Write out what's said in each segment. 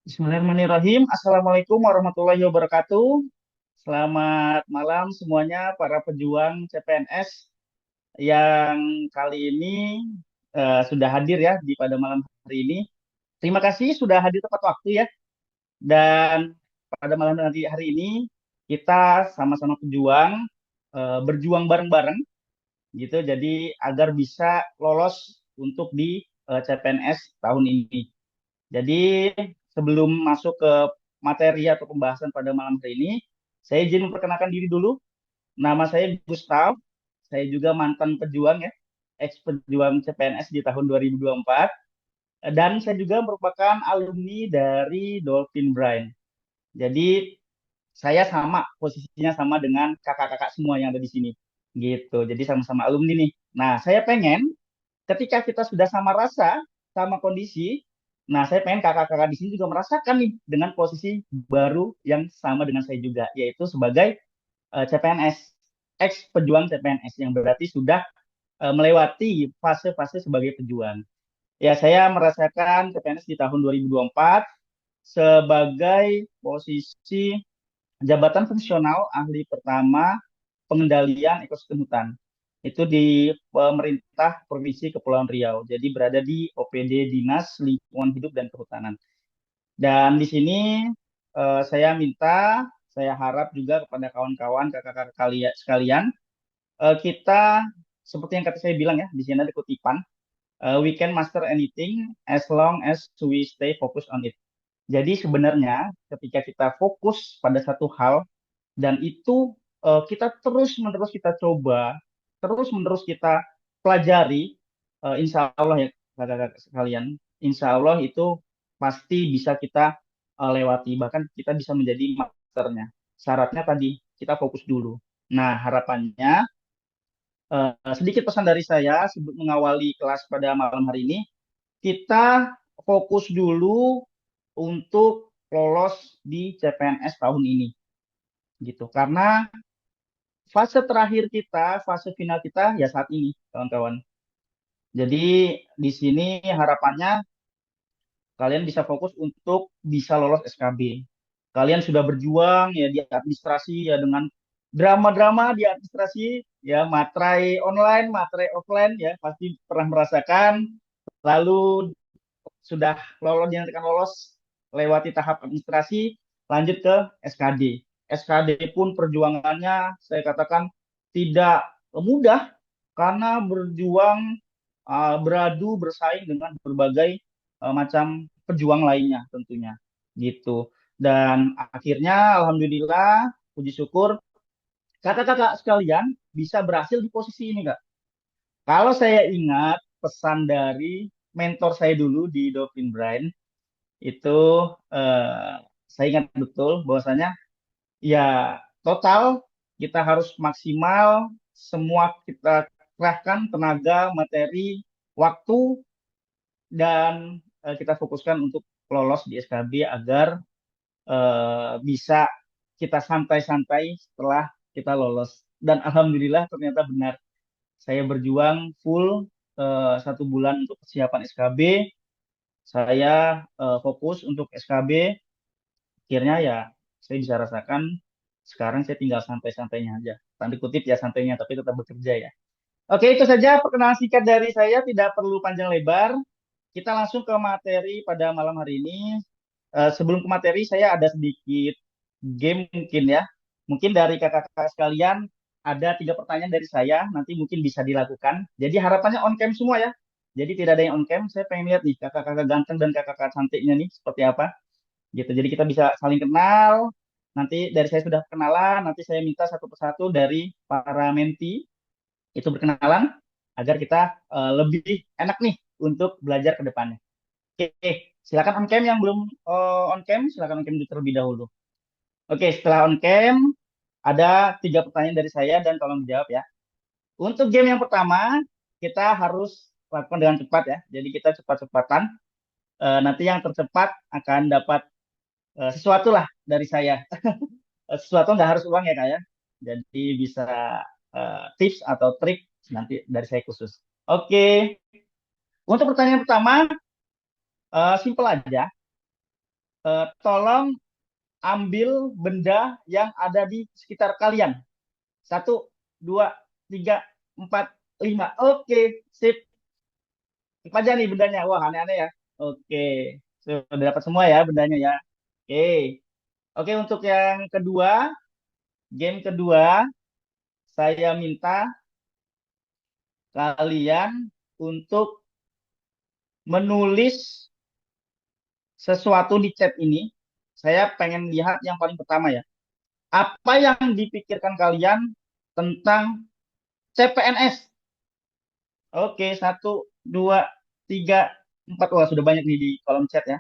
Bismillahirrahmanirrahim. Assalamualaikum warahmatullahi wabarakatuh. Selamat malam semuanya para pejuang CPNS yang kali ini sudah hadir ya di pada malam hari ini. Terima kasih sudah hadir tepat waktu ya. Dan pada malam nanti hari ini kita sama-sama pejuang berjuang bareng-bareng gitu. Jadi agar bisa lolos untuk di CPNS tahun ini. Jadi sebelum masuk ke materi atau pembahasan pada malam hari ini, saya izin memperkenalkan diri dulu. Nama saya Gustav, saya juga mantan pejuang ya, ex pejuang CPNS di tahun 2024. Dan saya juga merupakan alumni dari Dolphin Brain. Jadi saya sama, posisinya sama dengan kakak-kakak semua yang ada di sini. Gitu, jadi sama-sama alumni nih. Nah, saya pengen ketika kita sudah sama rasa, sama kondisi, nah saya pengen kakak-kakak di sini juga merasakan nih dengan posisi baru yang sama dengan saya juga, yaitu sebagai CPNS, ex pejuang CPNS yang berarti sudah melewati fase-fase sebagai pejuang. Ya, saya merasakan CPNS di tahun 2024 sebagai posisi jabatan fungsional ahli pertama pengendalian ekosistem hutan. Itu di pemerintah Provinsi Kepulauan Riau. Jadi berada di OPD Dinas Lingkungan Hidup dan Kehutanan. Dan di sini saya minta, saya harap juga kepada kawan-kawan, kakak-kakak kalian sekalian, kita seperti yang kata saya bilang ya, di sini ada kutipan, we can master anything as long as we stay focused on it. Jadi sebenarnya ketika kita fokus pada satu hal, dan itu kita terus-menerus kita coba, terus-menerus kita pelajari, insya Allah ya kakak-kakak sekalian, insya Allah itu pasti bisa kita lewati, bahkan kita bisa menjadi masternya. Syaratnya tadi, kita fokus dulu. Nah, harapannya, sedikit pesan dari saya sebelum mengawali kelas pada malam hari ini, kita fokus dulu untuk lolos di CPNS tahun ini gitu. Karena fase terakhir kita, fase final kita ya saat ini, kawan-kawan. Jadi di sini harapannya kalian bisa fokus untuk bisa lolos SKB. Kalian sudah berjuang ya di administrasi ya dengan drama-drama di administrasi ya, materai online, materai offline ya pasti pernah merasakan. Lalu sudah lolos, dinyatakan lolos, lewati tahap administrasi, lanjut ke SKD. SKD pun perjuangannya saya katakan tidak mudah karena berjuang, beradu bersaing dengan berbagai macam pejuang lainnya tentunya gitu. Dan akhirnya alhamdulillah puji syukur kakak-kakak sekalian bisa berhasil di posisi ini kak. Kalau saya ingat pesan dari mentor saya dulu di Dolphin Brain itu, eh, saya ingat betul bahwasanya ya total kita harus maksimal, semua kita kerahkan tenaga, materi, waktu, dan kita fokuskan untuk lolos di SKB agar bisa kita santai-santai setelah kita lolos. Dan alhamdulillah ternyata benar. Saya berjuang full 1 bulan untuk persiapan SKB. Saya fokus untuk SKB. Akhirnya ya saya bisa rasakan sekarang saya tinggal santai-santainya aja. Tanda kutip ya santainya, tapi tetap bekerja ya. Oke, itu saja perkenalan singkat dari saya. Tidak perlu panjang lebar. Kita langsung ke materi pada malam hari ini. Sebelum ke materi, saya ada sedikit game mungkin ya. Mungkin dari kakak-kakak sekalian ada 3 pertanyaan dari saya. Nanti mungkin bisa dilakukan. Jadi harapannya on cam semua ya. Jadi tidak ada yang on cam. Saya pengen lihat nih kakak-kakak ganteng dan kakak-kakak cantiknya nih seperti apa gitu. Jadi kita bisa saling kenal. Nanti dari saya sudah kenalan, nanti saya minta satu persatu dari para menti itu berkenalan agar kita lebih enak nih untuk belajar ke depannya. Oke, silakan on cam yang belum on cam, silakan on cam terlebih dahulu. Oke, setelah on cam ada 3 pertanyaan dari saya dan tolong dijawab ya. Untuk game yang pertama kita harus lakukan dengan cepat ya. Jadi kita cepat-cepatan. Nanti yang tercepat akan dapat sesuatu lah dari saya. Sesuatu nggak harus uang ya kak ya. Jadi bisa tips atau trik nanti dari saya khusus. Oke, untuk pertanyaan pertama, simpel aja. Tolong ambil benda yang ada di sekitar kalian. Satu, dua, tiga, empat, lima. Oke, sip. Apa aja nih bendanya? Wah, aneh-aneh ya. Oke, sudah dapat semua ya bendanya ya. Oke, oke untuk yang kedua, game kedua, saya minta kalian untuk menulis sesuatu di chat ini. Saya pengen lihat yang paling pertama ya. Apa yang dipikirkan kalian tentang CPNS? Oke, satu, dua, tiga, empat. Wah, sudah banyak nih di kolom chat ya.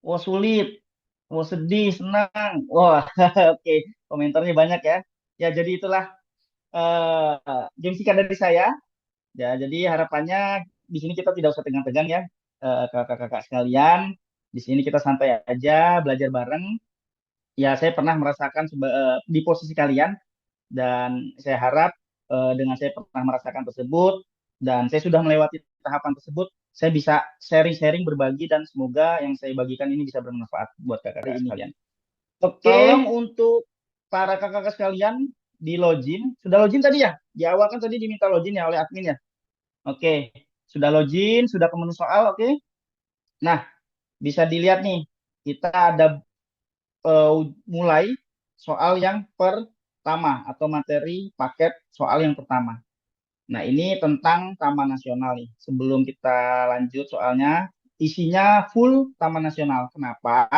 Wah, sulit. Wah, sedih, senang. Wah, oke. Komentarnya banyak ya. Ya, jadi itulah game singkat dari saya. Ya, jadi harapannya di sini kita tidak usah tegang-tegang ya, kakak-kakak sekalian. Di sini kita santai aja, belajar bareng. Ya, saya pernah merasakan di posisi kalian dan saya harap dengan saya pernah merasakan tersebut dan saya sudah melewati tahapan tersebut, saya bisa sharing-sharing berbagi dan semoga yang saya bagikan ini bisa bermanfaat buat kakak-kakak sekalian. Oke, Tolong untuk para kakak-kakak sekalian di login, sudah login tadi ya? Di awal kan tadi diminta login ya oleh admin ya. Oke, sudah login, sudah ke menu soal, oke. Nah, bisa dilihat nih, kita ada mulai soal yang pertama atau materi paket soal yang pertama. Nah, ini tentang Taman Nasional nih. Sebelum kita lanjut soalnya, isinya full Taman Nasional. Kenapa?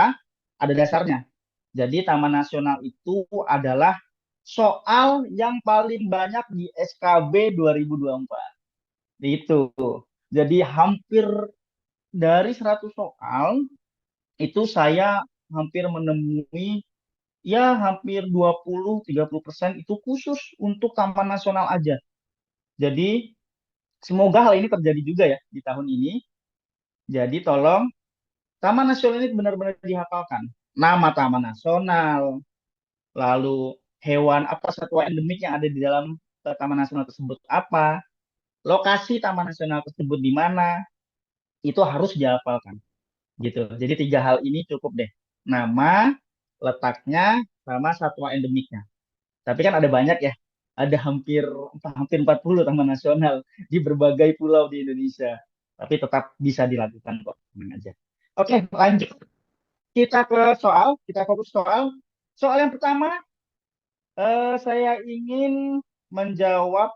Ada dasarnya. Jadi Taman Nasional itu adalah soal yang paling banyak di SKB 2024. Itu. Jadi hampir dari 100 soal itu saya hampir menemui ya hampir 20-30% itu khusus untuk Taman Nasional aja. Jadi semoga hal ini terjadi juga ya di tahun ini. Jadi tolong Taman Nasional ini benar-benar dihafalkan. Nama Taman Nasional, lalu hewan apa satwa endemik yang ada di dalam Taman Nasional tersebut apa, lokasi Taman Nasional tersebut di mana, itu harus dihafalkan. Gitu. Jadi tiga hal ini cukup deh. Nama, letaknya, sama satwa endemiknya. Tapi kan ada banyak ya. Ada hampir 40 taman nasional di berbagai pulau di Indonesia. Tapi tetap bisa dilakukan kok. Tenang aja. Oke, lanjut. Kita ke soal. Kita fokus soal. Soal yang pertama, saya ingin menjawab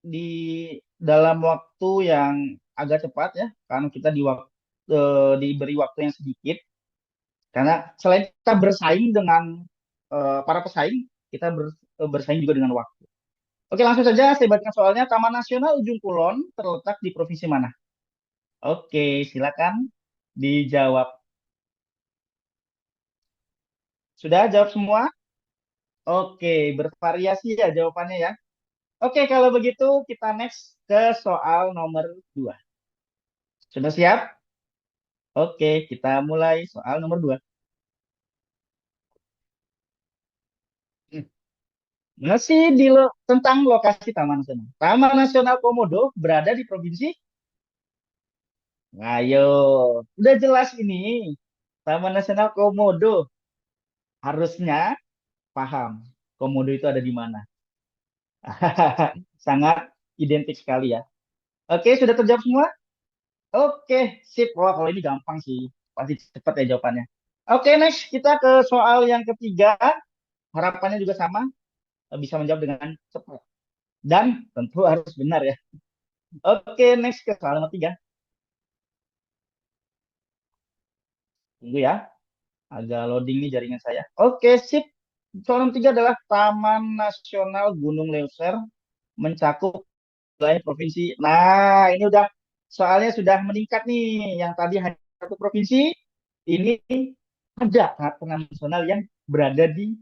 di dalam waktu yang agak cepat ya. Karena kita diberi waktu yang sedikit. Karena selain kita bersaing dengan para pesaing, kita bersaing juga dengan waktu. Oke, langsung saja saya bacakan soalnya. Taman Nasional Ujung Kulon terletak di provinsi mana? Oke, silakan dijawab. Sudah jawab semua? Oke, bervariasi ya jawabannya ya. Oke, kalau begitu kita next ke soal nomor 2. Sudah siap? Oke, kita mulai soal nomor 2. Masih tentang lokasi Taman Nasional. Taman Nasional Komodo berada di provinsi. Ayo, udah jelas ini. Taman Nasional Komodo. Harusnya paham. Komodo itu ada di mana. Sangat identik sekali ya. Oke, sudah terjawab semua? Oke, sip. Wah, kalau ini gampang sih. Pasti cepat ya jawabannya. Oke, next. Kita ke soal yang ketiga. Harapannya juga sama. Bisa menjawab dengan cepat. Dan tentu harus benar ya. Oke, next ke soal nomor 3. Tunggu ya. Agak loading nih jaringan saya. Oke, sip. Soal nomor 3 adalah Taman Nasional Gunung Leuser mencakup wilayah provinsi. Nah, ini udah soalnya sudah meningkat nih. Yang tadi hanya satu provinsi, ini ada taman nasional yang berada di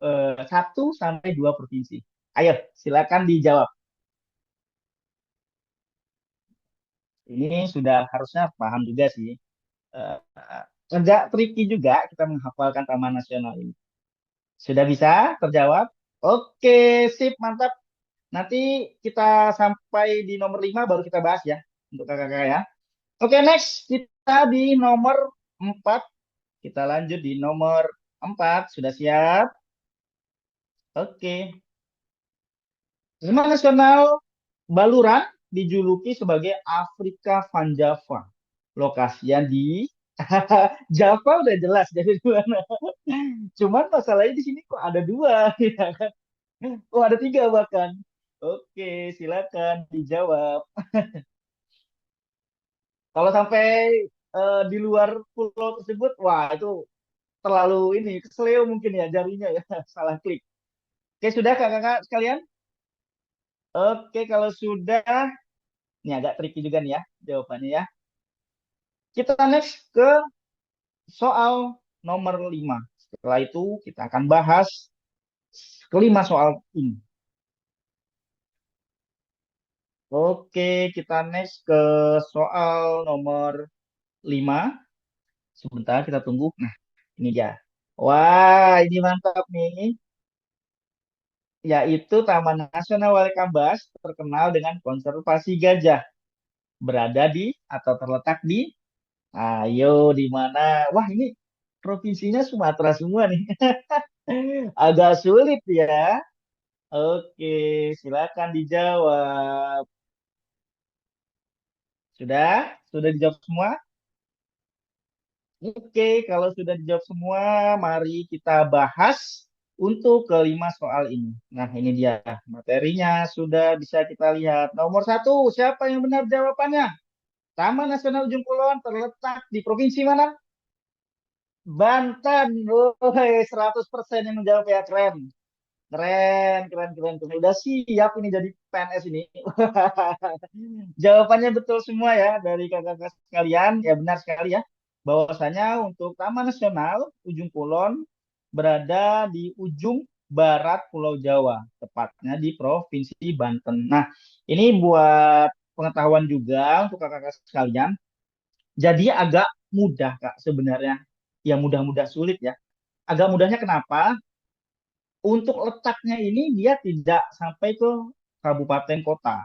1 sampai 2 provinsi. Ayo, silakan dijawab. Ini sudah harusnya paham juga sih. Eh, Agak tricky juga kita menghafalkan taman nasional ini. Sudah bisa terjawab? Oke, sip, mantap. Nanti kita sampai di nomor 5 baru kita bahas ya untuk kakak-kakak ya. Oke, next kita di nomor 4. Kita lanjut di nomor 4. Sudah siap? Oke. Taman Nasional Baluran dijuluki sebagai Afrika Van Java. Lokasinya di Java udah jelas dari mana. Cuman masalahnya di sini kok ada dua, ya kan? Oh, ada tiga bahkan. Oke, silakan dijawab. Kalau sampai di luar pulau tersebut, wah itu terlalu ini kesleo mungkin ya jarinya ya salah klik. Oke, sudah kakak-kakak sekalian? Oke, kalau sudah, ini agak tricky juga nih ya jawabannya ya. Kita next ke soal nomor 5. Setelah itu kita akan bahas kelima soal ini. Oke, kita next ke soal nomor 5. Sebentar kita tunggu. Nah, ini dia. Wah, ini mantap nih. Yaitu Taman Nasional Walikambas terkenal dengan konservasi gajah. Berada di atau terletak di, ayo di mana? Wah, ini provinsinya Sumatera semua nih. Agak sulit ya. Oke, silakan dijawab. Sudah? Sudah dijawab semua? Oke, kalau sudah dijawab semua, mari kita bahas untuk kelima soal ini. Nah, ini dia materinya sudah bisa kita lihat. Nomor satu, siapa yang benar jawabannya? Taman Nasional Ujung Kulon terletak di provinsi mana? Banten. Oh, 100% yang menjawab ya, keren. Keren, keren, keren, keren. Udah siap ini jadi PNS ini. Jawabannya betul semua ya dari kakak-kakak sekalian. Ya benar sekali ya. Bahwasanya untuk Taman Nasional Ujung Kulon berada di ujung barat Pulau Jawa, tepatnya di Provinsi Banten. Nah, ini buat pengetahuan juga untuk kakak-kakak sekalian. Jadi agak mudah Kak sebenarnya. Ya mudah-mudah sulit ya. Agak mudahnya kenapa? Untuk letaknya ini dia tidak sampai ke kabupaten kota.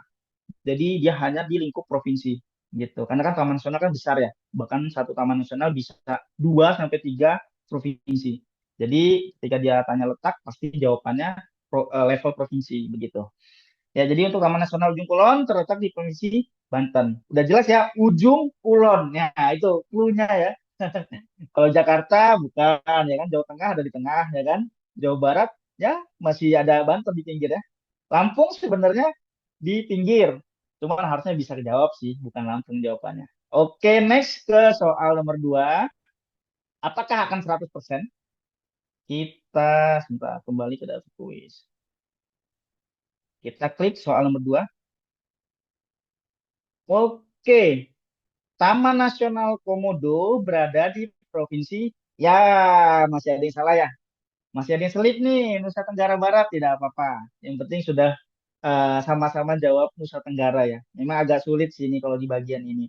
Jadi dia hanya di lingkup provinsi gitu. Karena kan taman nasional kan besar ya. Bahkan satu taman nasional bisa 2 sampai 3 provinsi. Jadi ketika dia tanya letak pasti jawabannya level provinsi begitu. Ya, jadi untuk Taman Nasional Ujung Kulon terletak di Provinsi Banten. Udah jelas ya, Ujung Kulon. Ya, itu clue-nya ya. Kalau Jakarta bukan ya kan, Jawa Tengah ada di tengah ya kan. Jawa Barat ya masih ada Banten di pinggir ya. Lampung sebenarnya di pinggir. Cuman harusnya bisa dijawab sih, bukan Lampung jawabannya. Oke, next ke soal nomor 2. Apakah akan 100%? Kita sebentar kembali ke daftar kuis. Kita klik soal nomor 2. Oke, Taman Nasional Komodo berada di provinsi, ya masih ada yang salah ya. Masih ada yang selip nih, Nusa Tenggara Barat, tidak apa-apa. Yang penting sudah sama-sama jawab Nusa Tenggara ya. Memang agak sulit sih ini kalau di bagian ini.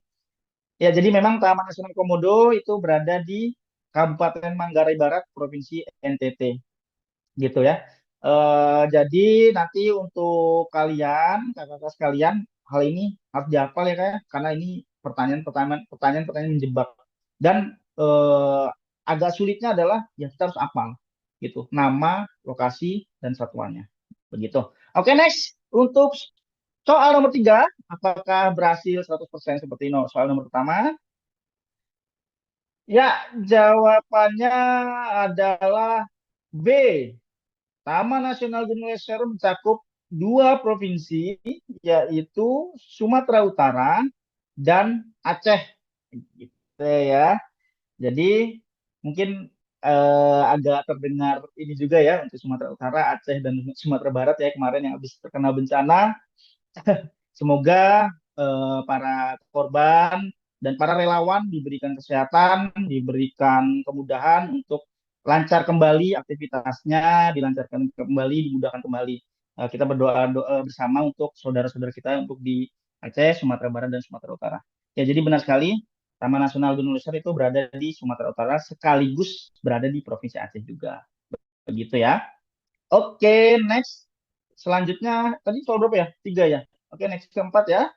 Ya, jadi memang Taman Nasional Komodo itu berada di Kabupaten Manggarai Barat, Provinsi NTT, gitu ya. Jadi nanti untuk kalian, kakak-kakak sekalian, hal ini harus dihafal ya kayak, karena ini pertanyaan menjebak. Dan agak sulitnya adalah ya kita harus hafal gitu, nama, lokasi, dan satuannya. Begitu. Oke, next. Untuk soal nomor 3, apakah berhasil 100% seperti soal nomor pertama? Ya, jawabannya adalah B. Taman Nasional Gunung Leuser mencakup 2 provinsi, yaitu Sumatera Utara dan Aceh. Gitu ya. Jadi mungkin agak terdengar ini juga ya untuk Sumatera Utara, Aceh, dan Sumatera Barat ya kemarin yang habis terkena bencana. Semoga para korban dan para relawan diberikan kesehatan, diberikan kemudahan untuk lancar kembali aktivitasnya, dilancarkan kembali, dimudahkan kembali. Kita berdoa bersama untuk saudara-saudara kita untuk di Aceh, Sumatera Barat, dan Sumatera Utara. Ya, jadi benar sekali, Taman Nasional Gunung Leuser itu berada di Sumatera Utara sekaligus berada di Provinsi Aceh juga. Begitu ya. Oke, next. Selanjutnya, tadi soal berapa ya? 3 ya? Oke, next keempat ya.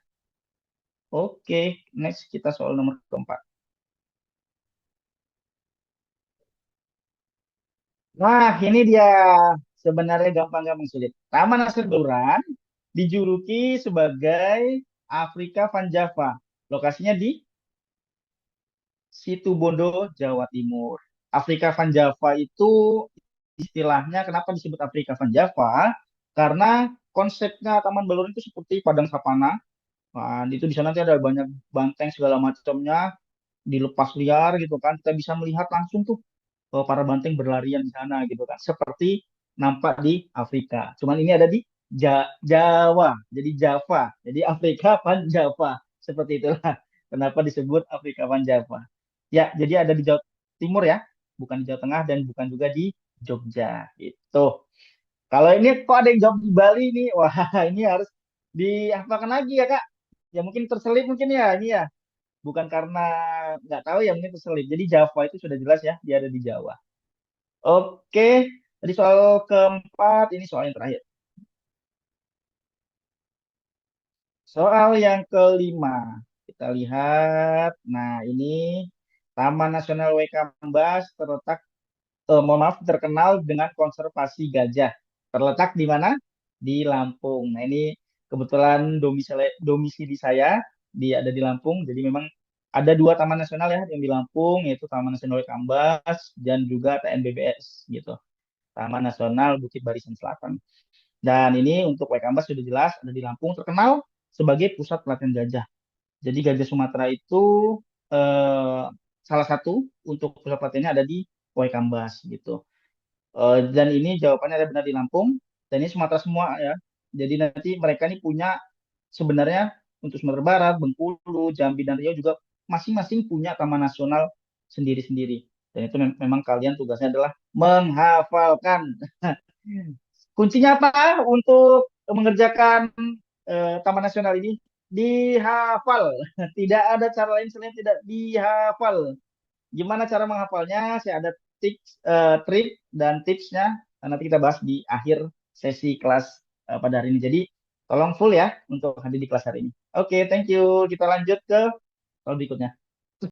Oke, next kita soal nomor keempat. Nah, ini dia sebenarnya gampang-gampang sulit. Taman Nasional Baluran dijuluki sebagai Afrika Van Java. Lokasinya di Situbondo, Jawa Timur. Afrika Van Java itu istilahnya kenapa disebut Afrika Van Java? Karena konsepnya Taman Baluran itu seperti padang savana. Nah, itu di sana nanti ada banyak banteng segala macamnya dilepas liar gitu kan. Kita bisa melihat langsung tuh para banteng berlarian di sana gitu kan. Seperti nampak di Afrika. Cuman ini ada di Jawa, jadi Java. Jadi Afrika Van Java. Seperti itulah kenapa disebut Afrika Van Java. Ya, jadi ada di Jawa Timur ya, bukan di Jawa Tengah dan bukan juga di Jogja. Itu. Kalau ini kok ada yang jawab di Bali nih, wah ini harus diapakan lagi ya Kak? Ya mungkin terselip mungkin ya ini ya. Bukan karena nggak tahu ya mungkin terselip. Jadi Java itu sudah jelas ya, dia ada di Jawa. Oke, tadi soal keempat, ini soal yang terakhir. Soal yang kelima, kita lihat. Nah, ini Taman Nasional Waikambas terletak, mohon maaf, terkenal dengan konservasi gajah. Terletak di mana? Di Lampung. Nah, ini kebetulan domisili saya ada di Lampung. Jadi memang ada dua taman nasional ya yang di Lampung, yaitu Taman Nasional Waikambas dan juga TNBBS gitu. Taman Nasional Bukit Barisan Selatan. Dan ini untuk Waikambas sudah jelas ada di Lampung, terkenal sebagai pusat pelatihan gajah. Jadi gajah Sumatera itu eh, salah satu untuk pusat pelatihannya ada di Waikambas gitu. Dan ini jawabannya ada benar di Lampung dan ini Sumatera semua ya. Jadi nanti mereka ini punya sebenarnya untuk Sumatera Barat, Bengkulu, Jambi dan Riau juga masing-masing punya taman nasional sendiri-sendiri. Dan itu memang kalian tugasnya adalah menghafalkan. Kuncinya apa untuk mengerjakan Taman Nasional ini? Dihafal. Tidak ada cara lain selain tidak dihafal. Gimana cara menghafalnya? Saya ada trik dan tipsnya. Nanti kita bahas di akhir sesi kelas pada hari ini. Jadi tolong full ya untuk hadir di kelas hari ini. Oke, thank you. Kita lanjut ke soal berikutnya.